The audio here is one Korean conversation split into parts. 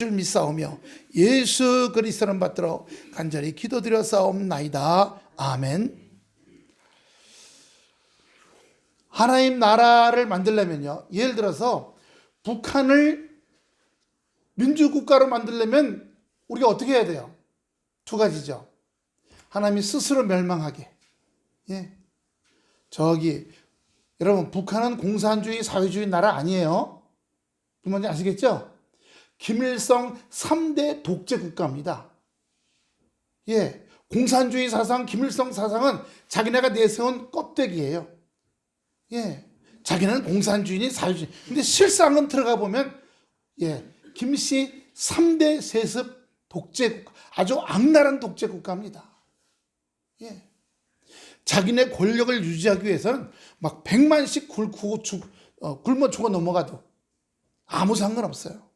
줄 믿사오며 예수 그리스도를 받들어 간절히 기도드려 싸움나이다. 아멘. 하나님 나라를 만들려면요, 예를 들어서 북한을 민주국가로 만들려면 우리가 어떻게 해야 돼요? 두 가지죠. 하나님이 스스로 멸망하게. 여러분, 북한은 공산주의 사회주의 나라 아니에요. 뭔지 아시겠죠? 김일성 3대 독재 국가입니다. 공산주의 사상, 김일성 사상은 자기네가 내세운 껍데기예요. 자기는 공산주의니 사회주의. 근데 실상은 들어가 보면 김씨 3대 세습 독재 국가, 아주 악랄한 독재 국가입니다. 자기네 권력을 유지하기 위해서는 막 100만씩 굶어 죽어 넘어가도 아무 상관없어요.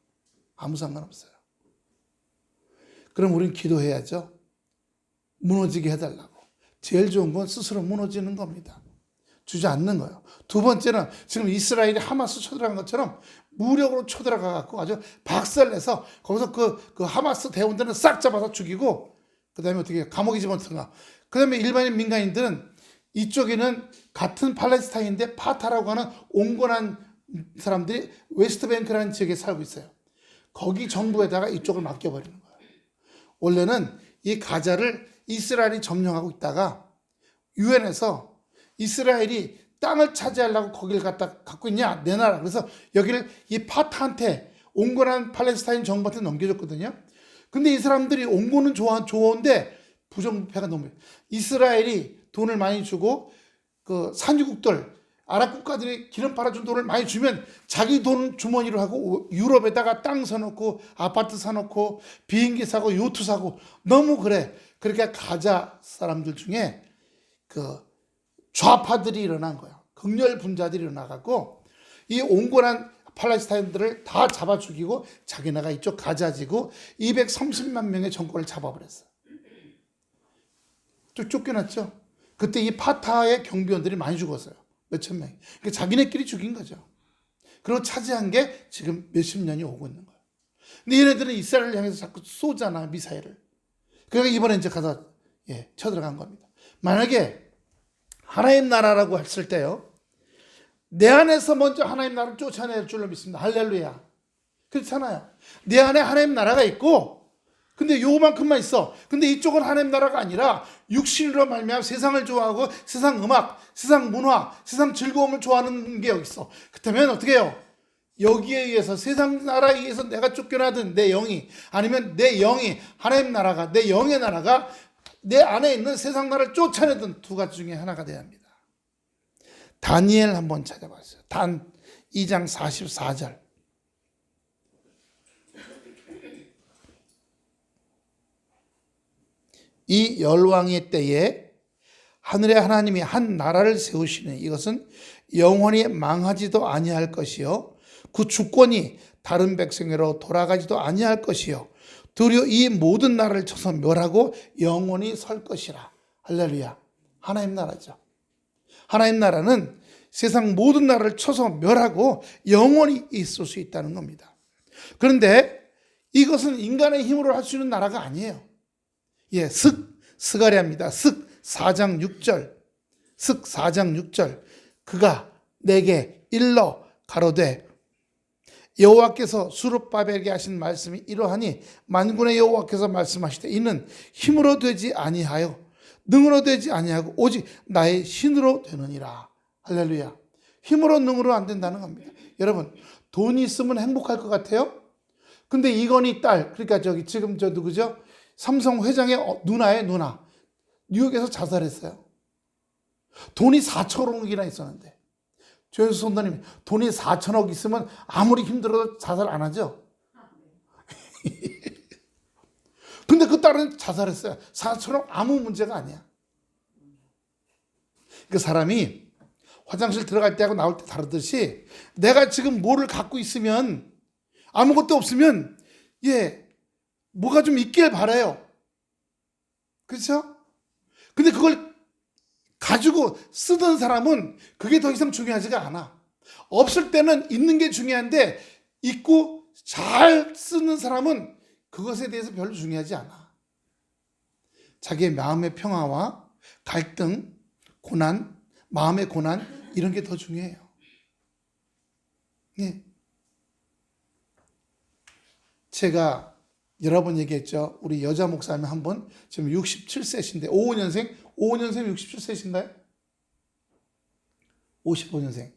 아무 상관없어요. 그럼 우리는 기도해야죠. 무너지게 해달라고. 제일 좋은 건 스스로 무너지는 겁니다. 주저앉는 거예요. 두 번째는 지금 이스라엘이 하마스 쳐들어간 것처럼 무력으로 쳐들어가고 아주 박살내서 거기서 그 하마스 대원들은 싹 잡아서 죽이고, 그 다음에 어떻게 감옥에 집어넣던가. 그 다음에 일반인 민간인들은 이쪽에는 같은 팔레스타인인데 파타라고 하는 온건한 사람들이 웨스트뱅크라는 지역에 살고 있어요. 거기 정부에다가 이쪽을 맡겨버리는 거예요. 원래는 이 가자를 이스라엘이 점령하고 있다가 유엔에서 이스라엘이 땅을 차지하려고 거기를 갖고 있냐, 내놔라. 그래서 여기를 이 파타한테, 온건한 팔레스타인 정부한테 넘겨줬거든요. 근데 이 사람들이 온건은 좋은데 부정부패가 너무, 이스라엘이 돈을 많이 주고 그 산유국들, 아랍 국가들이 기름 팔아준 돈을 많이 주면 자기 돈 주머니로 하고 유럽에다가 땅 사놓고 아파트 사놓고 비행기 사고 요트 사고 너무 그래. 그러니까 가자 사람들 중에 그 좌파들이 일어난 거야. 극렬 분자들이 일어나갖고 이 온건한 팔레스타인들을 다 잡아 죽이고 자기네가 이쪽 가자지고 230만 명의 정권을 잡아버렸어. 또 쫓겨났죠. 그때 이 파타의 경비원들이 많이 죽었어요. 몇천 명이. 그러니까 자기네끼리 죽인 거죠. 그리고 차지한 게 지금 몇십 년이 오고 있는 거예요. 근데 얘네들은 이스라엘을 향해서 자꾸 쏘잖아, 미사일을. 그러니까 이번에 이제 가서 쳐들어간 겁니다. 만약에 하나님 나라라고 했을 때요, 내 안에서 먼저 하나님 나라를 쫓아낼 줄로 믿습니다. 할렐루야. 그렇잖아요. 내 안에 하나님 나라가 있고, 근데 요만큼만 있어. 근데 이쪽은 하나님 나라가 아니라 육신으로 말미암아 세상을 좋아하고 세상 음악, 세상 문화, 세상 즐거움을 좋아하는 게 여기 있어. 그렇다면 어떻게 해요? 여기에 의해서, 세상 나라에 의해서 내가 쫓겨나든 내 영이, 아니면 내 영이 하나님 나라가, 내 영의 나라가 내 안에 있는 세상 나라를 쫓아내든 두 가지 중에 하나가 돼야 합니다. 다니엘 한번 찾아봤어요. 단 2장 44절. 이 열왕의 때에 하늘의 하나님이 한 나라를 세우시니 이것은 영원히 망하지도 아니할 것이요 그 주권이 다른 백성으로 돌아가지도 아니할 것이요 도리어 이 모든 나라를 쳐서 멸하고 영원히 설 것이라. 할렐루야. 하나님 나라죠. 하나님 나라는 세상 모든 나라를 쳐서 멸하고 영원히 있을 수 있다는 겁니다. 그런데 이것은 인간의 힘으로 할 수 있는 나라가 아니에요. 스가랴입니다. 슥 4장 6절. 슥 4장 6절. 그가 내게 일러 가로되 여호와께서 수룹바벨에게 하신 말씀이 이러하니 만군의 여호와께서 말씀하시되 이는 힘으로 되지 아니하여 능으로 되지 아니하고 오직 나의 신으로 되느니라. 할렐루야. 힘으로 능으로 안 된다는 겁니다. 여러분, 돈이 있으면 행복할 것 같아요? 근데 이건희 딸, 그러니까 지금 누구죠? 삼성 회장의 누나의 누나, 뉴욕에서 자살했어요. 돈이 4천억이나 있었는데. 조현수 선생님, 돈이 4천억 있으면 아무리 힘들어도 자살 안 하죠? 근데 그 딸은 자살했어요. 4천억 아무 문제가 아니야. 그 사람이 화장실 들어갈 때하고 나올 때 다르듯이 내가 지금 뭐를 갖고 있으면, 아무것도 없으면 뭐가 좀 있길 바라요. 그렇죠? 근데 그걸 가지고 쓰던 사람은 그게 더 이상 중요하지가 않아. 없을 때는 있는 게 중요한데 있고 잘 쓰는 사람은 그것에 대해서 별로 중요하지 않아. 자기의 마음의 평화와 갈등, 고난, 마음의 고난 이런 게 더 중요해요. 예. 제가 여러 번 얘기했죠. 우리 여자 목사님 한 분 지금 67세신데 55년생 67세신가요? 55년생.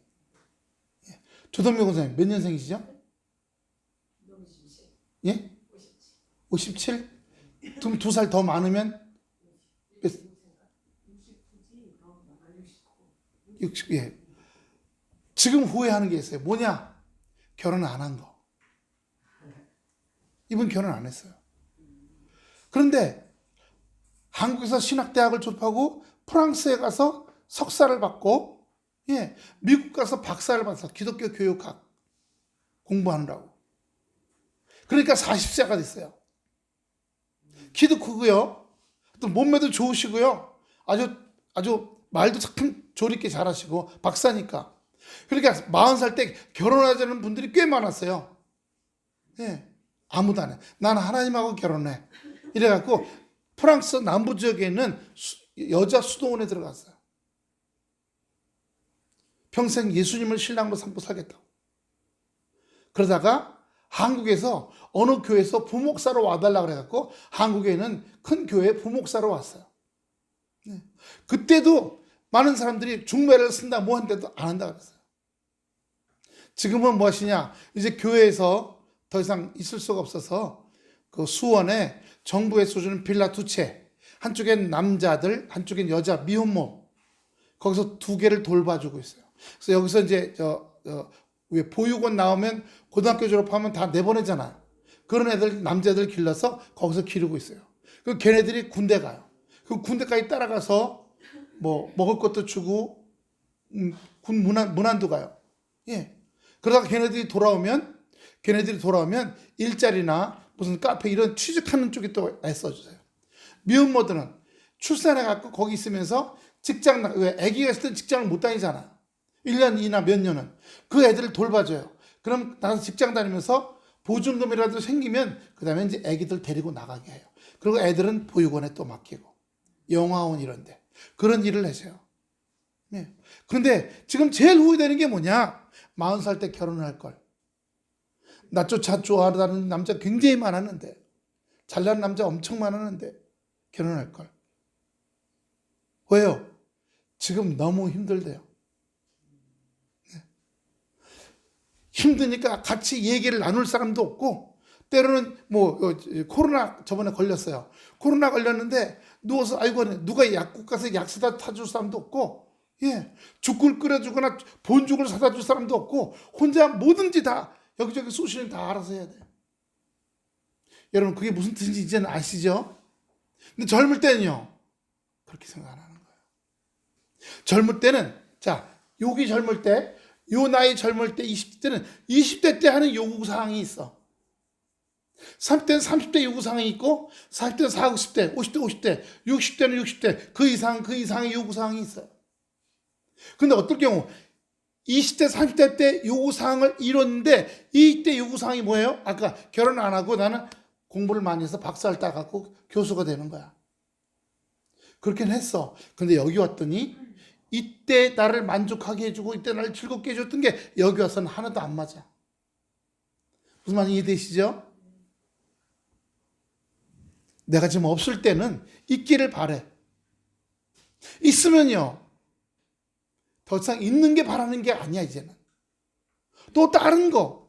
조동명 목사님 몇 년생이시죠? 예? 57? 그럼 2살 더 많으면 60, 예. 지금 후회하는 게 있어요. 뭐냐? 결혼 안 한 거. 이분 결혼 안 했어요. 그런데 한국에서 신학대학을 졸업하고 프랑스에 가서 석사를 받고, 예, 미국 가서 박사를 받아서 기독교 교육학 공부하느라고. 그러니까 40세가 됐어요. 키도 크고요. 또 몸매도 좋으시고요. 아주 말도 참 조리있게 잘하시고 박사니까. 그러니까 40살 때 결혼하자는 분들이 꽤 많았어요. 예, 아무도 안 해. 난 하나님하고 결혼해. 이래갖고 프랑스 남부 지역에 있는 여자 수도원에 들어갔어요. 평생 예수님을 신랑으로 삼고 살겠다고. 그러다가 한국에서 어느 교회에서 부목사로 와달라고 그래갖고 한국에 있는 큰 교회에 부목사로 왔어요. 네. 그때도 많은 사람들이 중매를 쓴다 뭐 한데도 안 한다 그랬어요. 지금은 뭐 하시냐? 이제 교회에서 더 이상 있을 수가 없어서 그 수원에 정부에서 주는 빌라 2채, 한쪽엔 남자들, 한쪽엔 여자 미혼모, 거기서 2개를 돌봐주고 있어요. 그래서 여기서 이제 왜 보육원 나오면 고등학교 졸업하면 다 내보내잖아요. 그런 애들 남자들 길러서 거기서 기르고 있어요. 그 걔네들이 군대 가요. 그 군대까지 따라가서 뭐 먹을 것도 주고 군 문안도 가요. 예. 그러다가 걔네들이 돌아오면 일자리나 무슨 카페 이런 취직하는 쪽에 또 애써주세요. 미혼모들은 출산해갖고 거기 있으면서 왜 아기가 있을 때 직장을 못 다니잖아. 1년, 2나 몇 년은. 그 애들을 돌봐줘요. 그럼 나가서 직장 다니면서 보증금이라도 생기면 그 다음에 이제 아기들 데리고 나가게 해요. 그리고 애들은 보육원에 또 맡기고 영화원 이런데 그런 일을 하세요. 네. 그런데 지금 제일 후회되는 게 뭐냐? 40살 때 결혼을 할 걸. 나조차 좋아하는 남자 굉장히 많았는데, 잘난 남자 엄청 많았는데 결혼할 걸. 왜요? 지금 너무 힘들대요. 네. 힘드니까 같이 얘기를 나눌 사람도 없고, 때로는 뭐 코로나 저번에 걸렸어요. 코로나 걸렸는데 누워서 아이고 누가 약국 가서 약 사다 타줄 사람도 없고, 예, 죽을 끓여주거나 본죽을 사다 줄 사람도 없고, 혼자 뭐든지 다 여기저기 쑤시는 다 알아서 해야 돼요. 여러분 그게 무슨 뜻인지 이제는 아시죠? 근데 젊을 때는요 그렇게 생각 안 하는 거예요. 젊을 때는 여기 젊을 때, 요 나이 젊을 때 20대는 20대 때 하는 요구사항이 있어. 30대는 30대 요구사항이 있고, 40대는 40, 50대, 50대, 60대는 60대 그 이상의 요구사항이 있어요. 근데 어떨 경우 20대, 30대 때 요구사항을 이뤘는데 이때 요구사항이 뭐예요? 아까 결혼 안 하고 나는 공부를 많이 해서 박사를 따갖고 교수가 되는 거야. 그렇긴 했어. 근데 여기 왔더니 이때 나를 만족하게 해주고 이때 나를 즐겁게 해줬던 게 여기 와서는 하나도 안 맞아. 무슨 말인지 이해되시죠? 내가 지금 없을 때는 있기를 바래. 있으면요 더 이상 있는 게 바라는 게 아니야. 이제는 또 다른 거.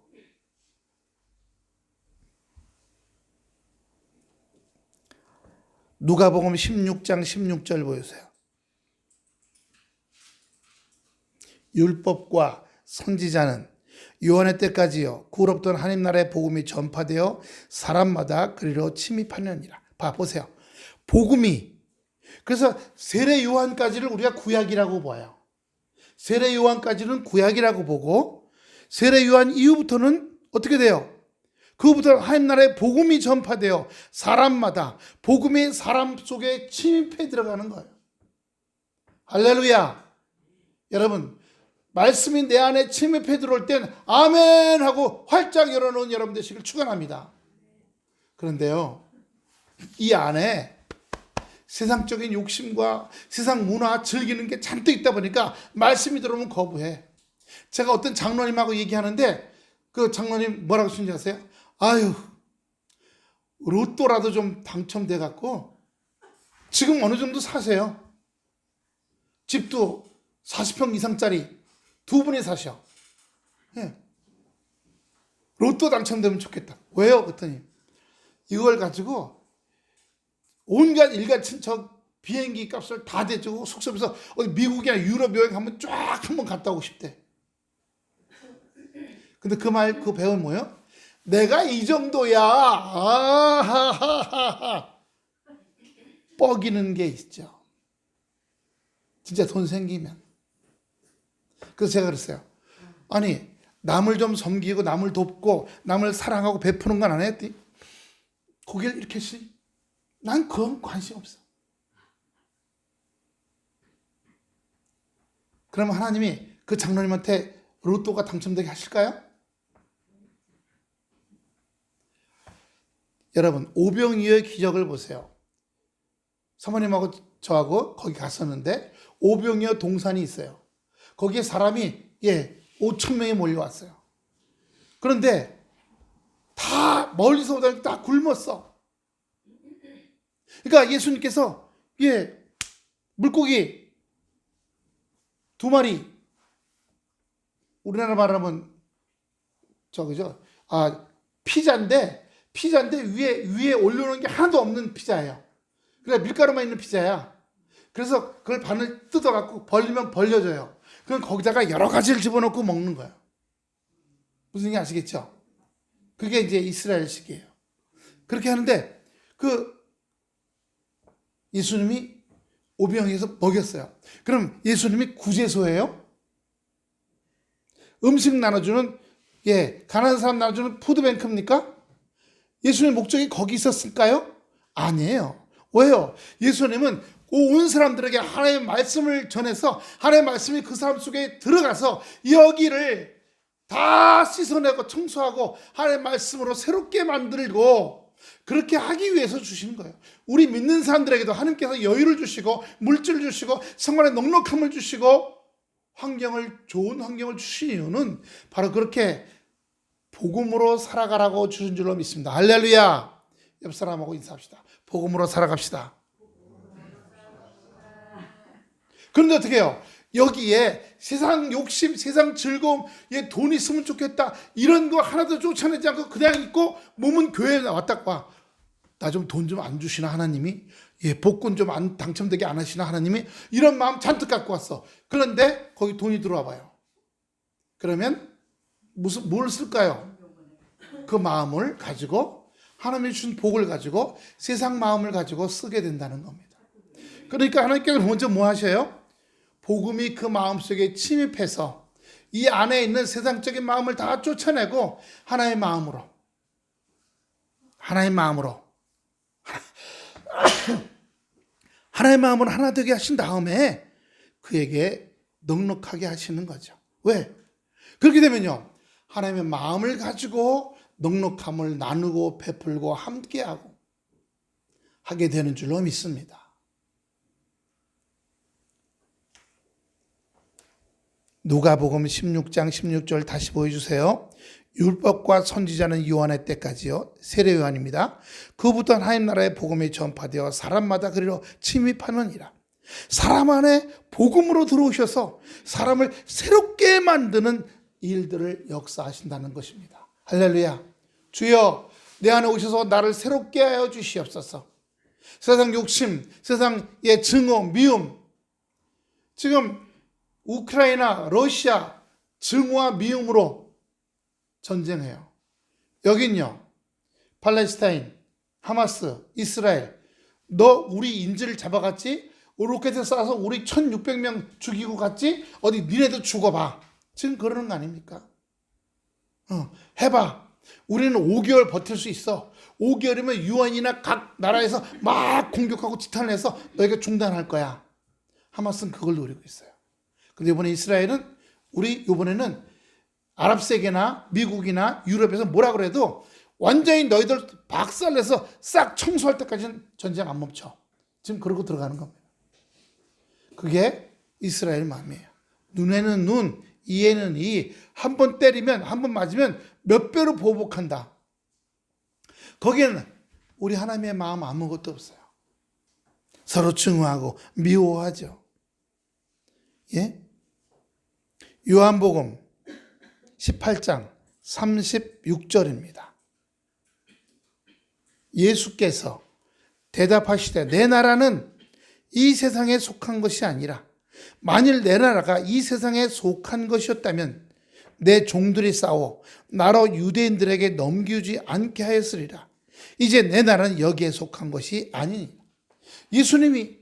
누가복음 16장 16절 보여주세요. 율법과 선지자는 요한의 때까지요 구롭던 하나님 나라의 복음이 전파되어 사람마다 그리로 침입하느니라. 보세요. 복음이, 그래서 세례 요한까지를 우리가 구약이라고 봐요. 세례 요한까지는 구약이라고 보고, 세례 요한 이후부터는 어떻게 돼요? 그후부터 하나님 나라의 복음이 전파되어 사람마다 복음이 사람 속에 침입해 들어가는 거예요. 할렐루야. 여러분 말씀이 내 안에 침입해 들어올 땐 아멘 하고 활짝 열어놓은 여러분 되시길 축원합니다. 그런데요, 이 안에 세상적인 욕심과 세상 문화 즐기는 게 잔뜩 있다 보니까 말씀이 들어오면 거부해. 제가 어떤 장로님하고 얘기하는데 그 장로님 뭐라고 쓰는지 아세요? 아유, 로또라도 좀 당첨돼 갖고 지금 어느 정도 사세요. 집도 40평 이상짜리 두 분이 사셔. 예. 로또 당첨되면 좋겠다. 왜요? 그랬더니 이걸 가지고 온갖 일가 친척 비행기 값을 다 대주고 숙소에서 어디 미국이나 유럽 여행 한번 쫙 한번 갔다 오고 싶대. 근데 그 말, 그 배운 뭐예요? 내가 이 정도야. 아하하하하. 뻐기는 게 있죠. 진짜 돈 생기면. 그래서 제가 그랬어요. 아니, 남을 좀 섬기고 남을 돕고 남을 사랑하고 베푸는 건 안 했더니 고개를 이렇게 했지. 난 그건 관심 없어. 그러면 하나님이 그 장로님한테 로또가 당첨되게 하실까요? 여러분, 오병이어의 기적을 보세요. 사모님하고 저하고 거기 갔었는데 오병이어 동산이 있어요. 거기에 사람이 5천 명이 몰려왔어요. 그런데 다 멀리서 오다 다 굶었어. 그러니까 예수님께서 물고기 2마리, 우리나라 말하면 피자인데 위에 올려놓은 게 하나도 없는 피자예요. 그러니까 밀가루만 있는 피자야. 그래서 그걸 반을 뜯어갖고 벌리면 벌려져요. 그럼 거기다가 여러 가지를 집어넣고 먹는 거예요. 무슨 얘기 아시겠죠? 그게 이제 이스라엘식이에요. 그렇게 하는데 예수님이 오병이어서 먹였어요. 그럼 예수님이 구제소예요? 음식 나눠주는 가난한 사람 나눠주는 푸드뱅크입니까? 예수님의 목적이 거기 있었을까요? 아니에요. 왜요? 예수님은 온 사람들에게 하나님의 말씀을 전해서 하나님의 말씀이 그 사람 속에 들어가서 여기를 다 씻어내고 청소하고 하나님의 말씀으로 새롭게 만들고 그렇게 하기 위해서 주시는 거예요. 우리 믿는 사람들에게도 하나님께서 여유를 주시고 물질을 주시고 생활의 넉넉함을 주시고 좋은 환경을 주신 이유는 바로 그렇게 복음으로 살아가라고 주신 줄로 믿습니다. 할렐루야. 옆 사람하고 인사합시다. 복음으로 살아갑시다. 그런데 어떻게 해요? 여기에 세상 욕심, 세상 즐거움, 돈 있으면 좋겠다 이런 거 하나도 쫓아내지 않고 그냥 있고 몸은 교회에 왔다 와. 나 좀 돈 좀 안 주시나 하나님이? 복권 좀 안 당첨되게 안 하시나 하나님이? 이런 마음 잔뜩 갖고 왔어. 그런데 거기 돈이 들어와 봐요. 그러면 뭘 쓸까요? 그 마음을 가지고 하나님이 주신 복을 가지고 세상 마음을 가지고 쓰게 된다는 겁니다. 그러니까 하나님께서 먼저 뭐 하셔요? 복음이 그 마음속에 침입해서 이 안에 있는 세상적인 마음을 다 쫓아내고 하나의 마음으로 하나의 마음으로 하나 되게 하신 다음에 그에게 넉넉하게 하시는 거죠. 왜? 그렇게 되면요, 하나님의 마음을 가지고 넉넉함을 나누고 베풀고 함께하고 하게 되는 줄로 믿습니다. 누가복음 16장 16절 다시 보여주세요. 율법과 선지자는 요한의 때까지요. 세례 요한입니다. 그부터 하나님 나라의 복음이 전파되어 사람마다 그리로 침입하느니라. 사람 안에 복음으로 들어오셔서 사람을 새롭게 만드는 일들을 역사하신다는 것입니다. 할렐루야. 주여, 내 안에 오셔서 나를 새롭게 하여 주시옵소서. 세상 욕심, 세상의 증오, 미움, 지금 우크라이나, 러시아 증오와 미움으로 전쟁해요. 여긴요, 팔레스타인, 하마스, 이스라엘, 너 우리 인질을 잡아갔지? 로켓을 쏴서 우리 1600명 죽이고 갔지? 어디 니네도 죽어봐. 지금 그러는 거 아닙니까? 해봐. 우리는 5개월 버틸 수 있어. 5개월이면 유엔이나 각 나라에서 막 공격하고 지탄을 해서 너희가 중단할 거야. 하마스는 그걸 노리고 있어요. 근데 이번에 이스라엘은 우리 이번에는 아랍 세계나 미국이나 유럽에서 뭐라 그래도 완전히 너희들 박살내서 싹 청소할 때까지는 전쟁 안 멈춰. 지금 그러고 들어가는 겁니다. 그게 이스라엘 마음이에요. 눈에는 눈, 이에는 이. 한 번 때리면, 한 번 맞으면 몇 배로 보복한다. 거기에는 우리 하나님의 마음 아무것도 없어요. 서로 증오하고 미워하죠. 예? 요한복음 18장 36절입니다. 예수께서 대답하시되 내 나라는 이 세상에 속한 것이 아니라 만일 내 나라가 이 세상에 속한 것이었다면 내 종들이 싸워 나로 유대인들에게 넘기지 않게 하였으리라. 이제 내 나라는 여기에 속한 것이 아니니. 예수님이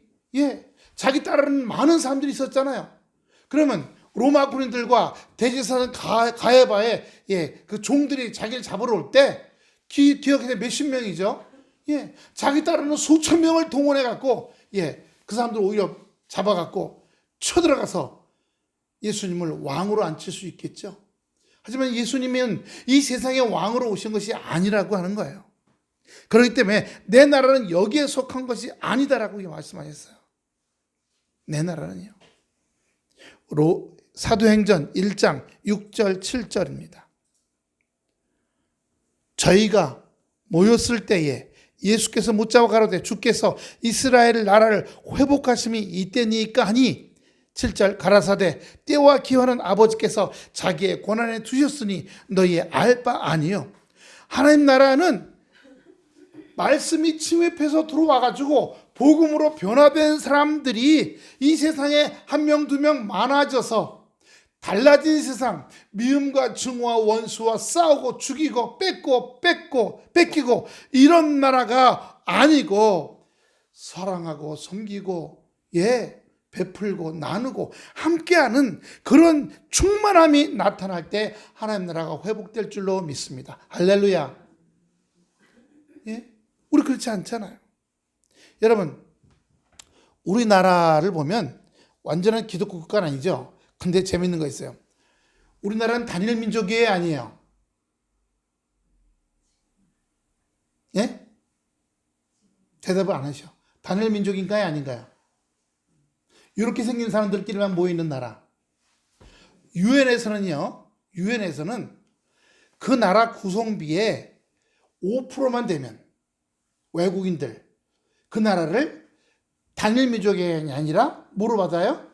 자기 따르는 많은 사람들이 있었잖아요. 그러면 로마 군인들과 대제사장 가야바의 그 종들이 자기를 잡으러 올 때 기억에 몇십 명이죠. 자기 따르는 수천 명을 동원해 갖고 그 사람들 오히려 잡아 갖고 쳐들어가서 예수님을 왕으로 앉힐 수 있겠죠. 하지만 예수님은 이 세상의 왕으로 오신 것이 아니라고 하는 거예요. 그렇기 때문에 내 나라는 여기에 속한 것이 아니다라고 말씀하셨어요. 내 나라는요. 사도행전 1장 6절 7절입니다. 저희가 모였을 때에 예수께서 묻자고 가로되 주께서 이스라엘 나라를 회복하심이 이때니까 하니 7절 가라사대 때와 기한은 아버지께서 자기의 권한에 두셨으니 너희의 알 바 아니요. 하나님 나라는 말씀이 침입해서 들어와가지고 복음으로 변화된 사람들이 이 세상에 한 명, 두 명 많아져서 달라진 세상, 미움과 증오와 원수와 싸우고 죽이고 뺏기고 이런 나라가 아니고 사랑하고 섬기고 베풀고 나누고 함께하는 그런 충만함이 나타날 때 하나님 나라가 회복될 줄로 믿습니다. 할렐루야. 우리 그렇지 않잖아요. 여러분, 우리나라를 보면 완전한 기독교 국가는 아니죠. 근데 재밌는 거 있어요. 우리나라는 단일 민족이에요, 아니에요? 대답을 안 하셔. 단일 민족인가요, 아닌가요? 이렇게 생긴 사람들끼리만 모이는 나라. 유엔에서는 그 나라 구성비의 5%만 되면 외국인들, 그 나라를 단일 민족이 아니라 뭐로 받아요?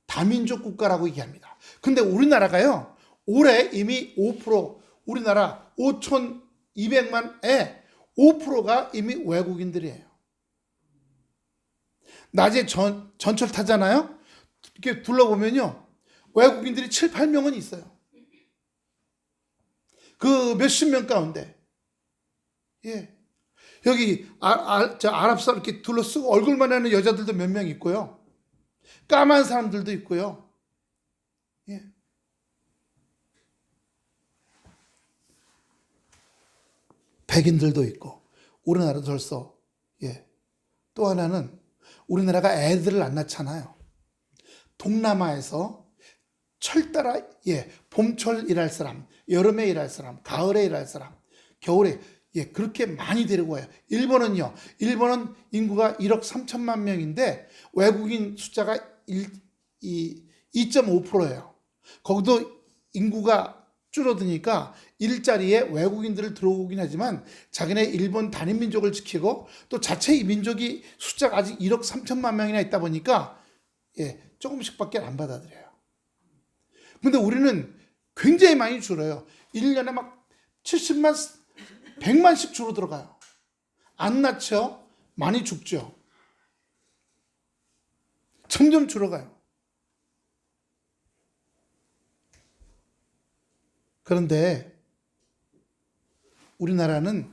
다민족 국가라고 얘기합니다. 근데 우리나라가요, 올해 이미 5%, 우리나라 5,200만에 5%가 이미 외국인들이에요. 낮에 전철 타잖아요? 이렇게 둘러보면요, 외국인들이 7, 8명은 있어요. 그 몇십 명 가운데. 여기 아랍 사람 이렇게 둘러쓰고 얼굴만 하는 여자들도 몇 명 있고요. 까만 사람들도 있고요. 백인들도 있고. 우리나라도 벌써. 또 하나는 우리나라가 애들을 안 낳잖아요. 동남아에서 철 따라 봄철 일할 사람, 여름에 일할 사람, 가을에 일할 사람, 겨울에 그렇게 많이 데리고 와요. 일본은 인구가 1억 3천만 명인데 외국인 숫자가 2.5%예요. 거기도 인구가 줄어드니까 일자리에 외국인들을 들어오긴 하지만 자기네 일본 단일민족을 지키고 또 자체 이 민족이 숫자가 아직 1억 3천만 명이나 있다 보니까 조금씩밖에 안 받아들여요. 근데 우리는 굉장히 많이 줄어요. 1년에 막 70만, 100만씩 줄어들어가요. 안 낳죠? 많이 죽죠? 점점 줄어가요. 그런데 우리나라는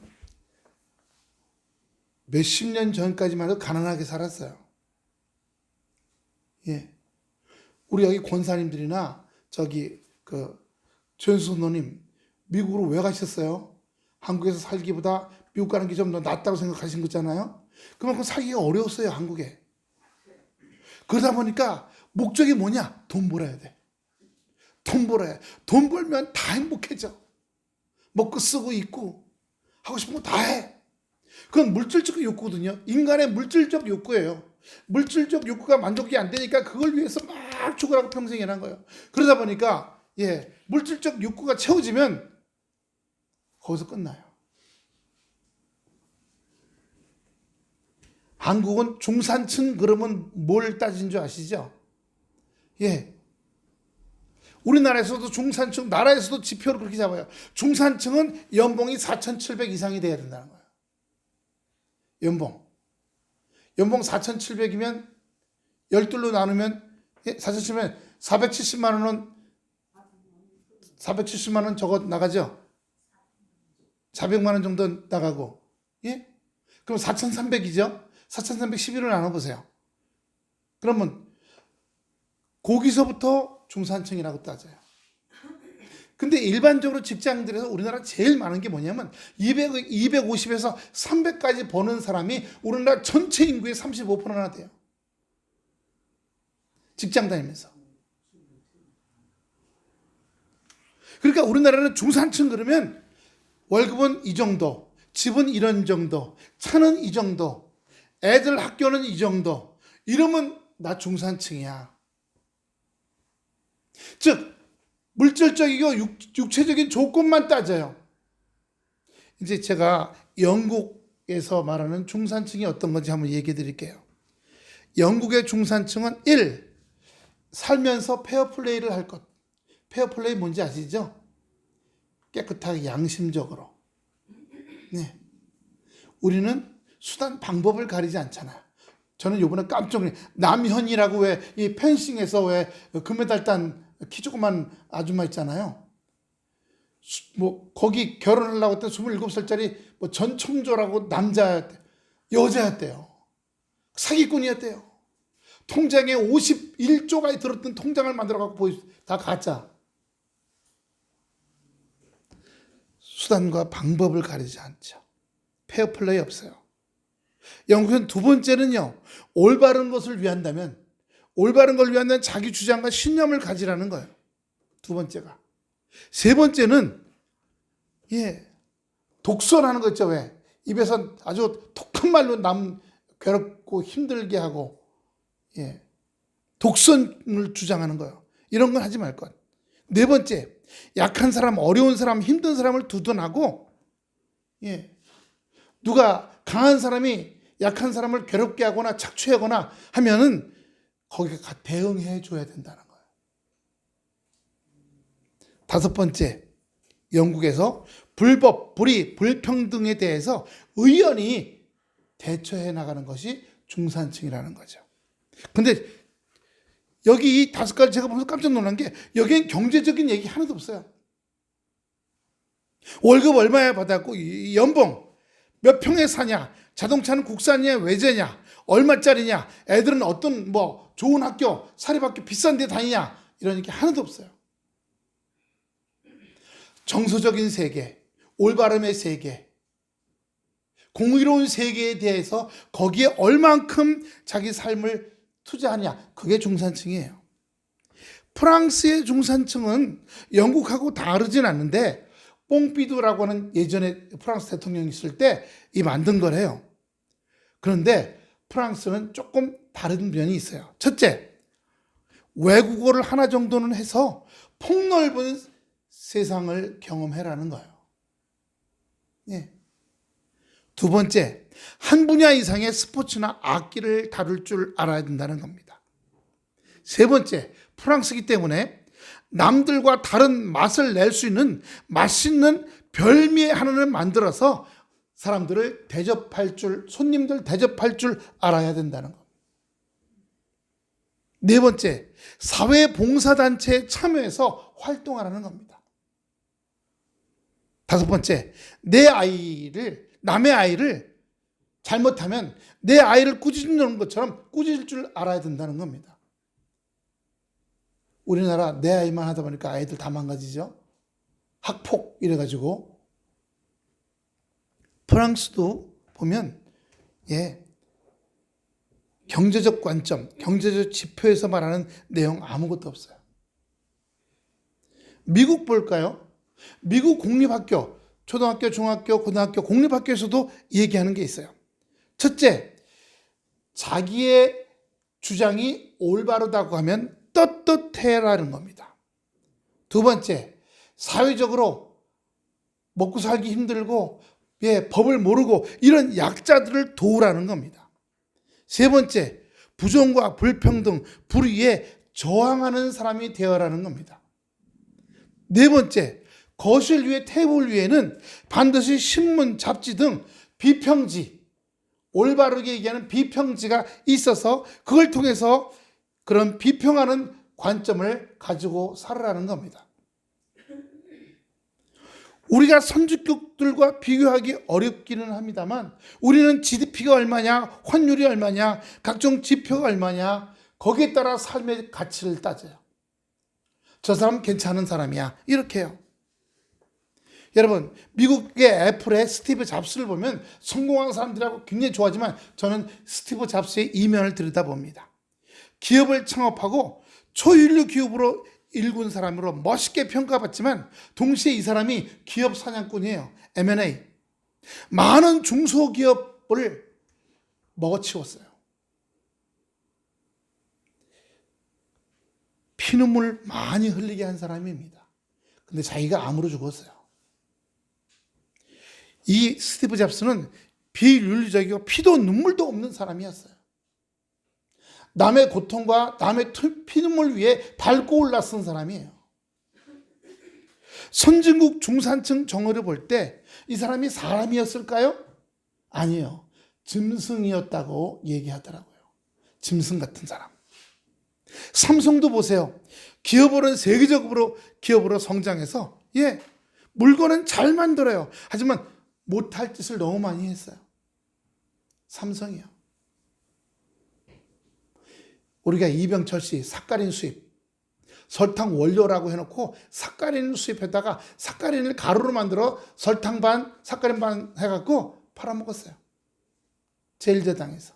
몇십 년 전까지만 해도 가난하게 살았어요. 우리 여기 권사님들이나 조현수노님 미국으로 왜 가셨어요? 한국에서 살기보다 미국 가는 게 좀 더 낫다고 생각하신 거잖아요. 그만큼 살기가 어려웠어요, 한국에. 그러다 보니까 목적이 뭐냐? 돈 벌어야 돼. 돈 벌어야 해. 돈 벌면 다 행복해져. 먹고 쓰고 입고 하고 싶은 거 다 해. 그건 물질적 욕구거든요. 인간의 물질적 욕구예요. 물질적 욕구가 만족이 안 되니까 그걸 위해서 막 죽으라고 평생 일한 거예요. 그러다 보니까 물질적 욕구가 채워지면 거기서 끝나요. 한국은 중산층 그러면 뭘 따진 줄 아시죠? 우리나라에서도 중산층, 나라에서도 지표를 그렇게 잡아요. 중산층은 연봉이 4,700 이상이 돼야 된다는 거예요. 연봉 4,700이면 12로 나누면 4,700면 470만 원 저거 나가죠? 400만 원 정도 나가고. 그럼 4,300이죠? 4,311을 나눠보세요. 그러면 거기서부터 중산층이라고 따져요. 근데 일반적으로 직장들에서 우리나라 제일 많은 게 뭐냐면 250에서 300까지 버는 사람이 우리나라 전체 인구의 35%나 돼요. 직장 다니면서. 그러니까 우리나라는 중산층 그러면 월급은 이 정도, 집은 이런 정도, 차는 이 정도, 애들 학교는 이 정도, 이러면 나 중산층이야. 즉 물질적이고 육체적인 조건만 따져요. 이제 제가 영국에서 말하는 중산층이 어떤 건지 한번 얘기해 드릴게요. 영국의 중산층은 1. 살면서 페어플레이를 할 것. 페어플레이 뭔지 아시죠? 깨끗하게 양심적으로. 우리는 수단 방법을 가리지 않잖아요. 저는 요번에 깜짝 놀랐어요. 남현이라고 왜 이 펜싱에서 왜 금메달 딴 키 조그만 아줌마 있잖아요. 뭐 거기 결혼하려고 했던 27살짜리 뭐 전청조라고 남자였대요. 여자였대요. 사기꾼이었대요. 통장에 51조가 들었던 통장을 만들어 갖고 다 가짜. 수단과 방법을 가리지 않죠. 페어플레이 없어요. 영국은 두 번째는요, 올바른 것을 위한다면, 올바른 걸 위한다면 자기 주장과 신념을 가지라는 거예요. 두 번째가. 세 번째는, 독선하는 거 있죠, 왜? 입에서 아주 독한 말로 남 괴롭고 힘들게 하고, 독선을 주장하는 거예요. 이런 건 하지 말 것. 네 번째, 약한 사람, 어려운 사람, 힘든 사람을 두둔하고, 누가 강한 사람이 약한 사람을 괴롭게 하거나 착취하거나 하면은 거기에 대응해 줘야 된다는 거예요. 다섯 번째, 영국에서 불법, 불의, 불평등에 대해서 의연히 대처해 나가는 것이 중산층이라는 거죠. 근데 여기 이 다섯 가지 제가 보면서 깜짝 놀란 게 여기엔 경제적인 얘기 하나도 없어요. 월급 얼마에 받았고 연봉 몇 평에 사냐, 자동차는 국산이냐 외제냐, 얼마짜리냐, 애들은 어떤 뭐 좋은 학교, 사립학교 비싼 데 다니냐, 이런 얘기 하나도 없어요. 정서적인 세계, 올바름의 세계, 공의로운 세계에 대해서 거기에 얼만큼 자기 삶을 투자하냐, 그게 중산층이에요. 프랑스의 중산층은 영국하고 다르진 않는데 뽕피두라고 하는 예전에 프랑스 대통령이 있을 때 이 만든 거래요. 그런데 프랑스는 조금 다른 면이 있어요. 첫째, 외국어를 하나 정도는 해서 폭넓은 세상을 경험해라는 거예요. 두 번째, 한 분야 이상의 스포츠나 악기를 다룰 줄 알아야 된다는 겁니다. 세 번째, 프랑스이기 때문에 남들과 다른 맛을 낼 수 있는 맛있는 별미 하나를 만들어서 사람들을 대접할 줄, 손님들 대접할 줄 알아야 된다는 겁니다. 네 번째, 사회봉사단체에 참여해서 활동하라는 겁니다. 다섯 번째, 남의 아이를 잘못하면 내 아이를 꾸짖는 것처럼 꾸짖을 줄 알아야 된다는 겁니다. 우리나라 내 아이만 하다 보니까 아이들 다 망가지죠. 학폭 이래가지고. 프랑스도 보면 경제적 관점, 경제적 지표에서 말하는 내용 아무것도 없어요. 미국 볼까요? 미국 공립학교, 초등학교, 중학교, 고등학교 공립학교에서도 얘기하는 게 있어요. 첫째, 자기의 주장이 올바르다고 하면 떳떳해라는 겁니다. 두 번째, 사회적으로 먹고 살기 힘들고 법을 모르고 이런 약자들을 도우라는 겁니다. 세 번째, 부정과 불평등, 불의에 저항하는 사람이 되어라는 겁니다. 네 번째, 거실 위에 테이블 위에는 반드시 신문, 잡지 등 비평지, 올바르게 얘기하는 비평지가 있어서 그걸 통해서 그런 비평하는 관점을 가지고 살아라는 겁니다. 우리가 선진국들과 비교하기 어렵기는 합니다만 우리는 GDP가 얼마냐, 환율이 얼마냐, 각종 지표가 얼마냐, 거기에 따라 삶의 가치를 따져요. 저 사람 괜찮은 사람이야, 이렇게요. 여러분, 미국의 애플의 스티브 잡스를 보면 성공한 사람들하고 굉장히 좋아하지만 저는 스티브 잡스의 이면을 들여다봅니다. 기업을 창업하고 초일류 기업으로 일군 사람으로 멋있게 평가받지만 동시에 이 사람이 기업 사냥꾼이에요. M&A. 많은 중소기업을 먹어치웠어요. 피눈물 많이 흘리게 한 사람입니다. 근데 자기가 암으로 죽었어요. 이 스티브 잡스는 비윤리적이고 피도 눈물도 없는 사람이었어요. 남의 고통과 남의 피눈물 위에 밟고 올라선 사람이에요. 선진국 중산층 정의를 볼 때 이 사람이 사람이었을까요? 아니에요. 짐승이었다고 얘기하더라고요. 짐승 같은 사람. 삼성도 보세요. 기업으로는 세계적으로 기업으로 성장해서 물건은 잘 만들어요. 하지만 못할 짓을 너무 많이 했어요. 삼성이요. 우리가 이병철 씨 사카린 수입, 설탕 원료라고 해놓고 사카린을 수입했다가 사카린을 가루로 만들어 설탕 반, 사카린 반 해갖고 팔아먹었어요. 제일제당에서.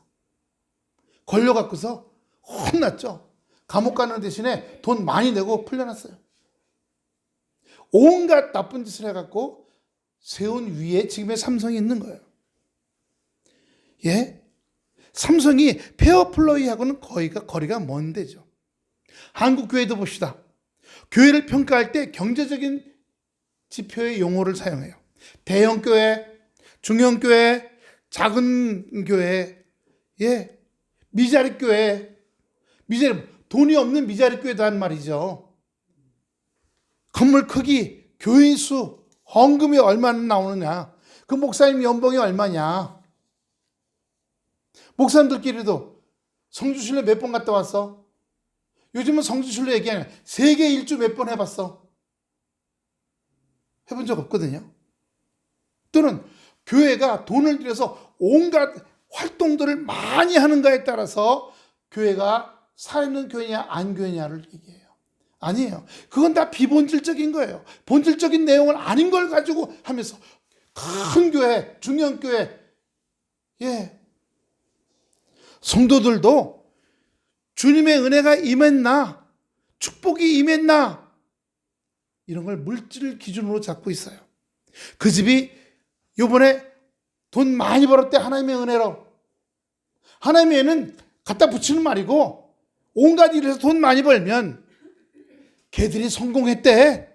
걸려갖고서 혼났죠. 감옥 가는 대신에 돈 많이 내고 풀려났어요. 온갖 나쁜 짓을 해갖고 세운 위에 지금의 삼성이 있는 거예요. 삼성이 페어플레이하고는 거리가 먼 데죠. 한국 교회도 봅시다. 교회를 평가할 때 경제적인 지표의 용어를 사용해요. 대형 교회, 중형 교회, 작은 교회, 미자립 교회, 돈이 없는 미자립 교회단 말이죠. 건물 크기, 교인 수, 헌금이 얼마나 나오느냐, 그 목사님 연봉이 얼마냐. 목사님들끼리도 성주순례 몇 번 갔다 왔어? 요즘은 성주순례 얘기하냐. 세계 일주 몇 번 해봤어? 해본 적 없거든요. 또는 교회가 돈을 들여서 온갖 활동들을 많이 하는가에 따라서 교회가 살아있는 교회냐 안 교회냐를 얘기해요. 아니에요. 그건 다 비본질적인 거예요. 본질적인 내용을 아닌 걸 가지고 하면서 큰 교회, 중형 교회, 성도들도 주님의 은혜가 임했나, 축복이 임했나, 이런 걸 물질 기준으로 잡고 있어요. 그 집이 요번에 돈 많이 벌었대, 하나님의 은혜로. 하나님의 은혜는 갖다 붙이는 말이고, 온갖 일에서 돈 많이 벌면 걔들이 성공했대,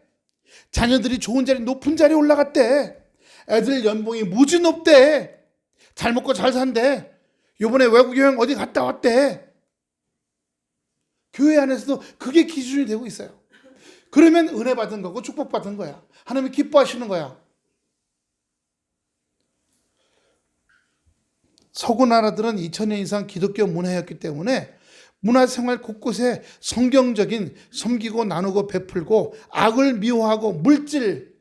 자녀들이 좋은 자리, 높은 자리에 올라갔대, 애들 연봉이 무지 높대, 잘 먹고 잘 산대, 요번에 외국 여행 어디 갔다 왔대. 교회 안에서도 그게 기준이 되고 있어요. 그러면 은혜 받은 거고 축복 받은 거야. 하나님이 기뻐하시는 거야. 서구 나라들은 2000년 이상 기독교 문화였기 때문에 문화생활 곳곳에 성경적인 섬기고 나누고 베풀고 악을 미워하고 물질,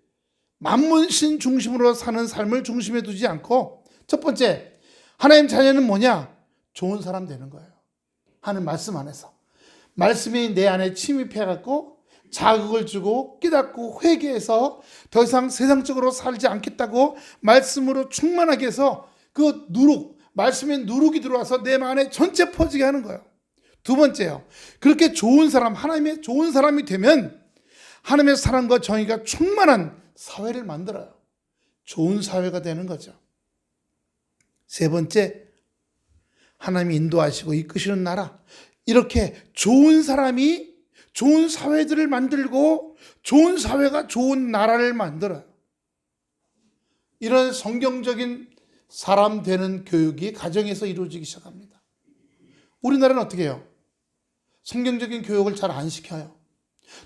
만문신 중심으로 사는 삶을 중심에 두지 않고, 첫 번째, 하나님 자녀는 뭐냐? 좋은 사람 되는 거예요. 하는 말씀 안에서. 말씀이 내 안에 침입해갖고 자극을 주고 깨닫고 회개해서 더 이상 세상적으로 살지 않겠다고 말씀으로 충만하게 해서 그 누룩, 말씀의 누룩이 들어와서 내 안에 전체 퍼지게 하는 거예요. 두 번째요. 그렇게 좋은 사람, 하나님의 좋은 사람이 되면 하나님의 사랑과 정의가 충만한 사회를 만들어요. 좋은 사회가 되는 거죠. 세 번째, 하나님이 인도하시고 이끄시는 나라. 이렇게 좋은 사람이 좋은 사회들을 만들고 좋은 사회가 좋은 나라를 만들어요. 이런 성경적인 사람 되는 교육이 가정에서 이루어지기 시작합니다. 우리나라는 어떻게 해요? 성경적인 교육을 잘 안 시켜요.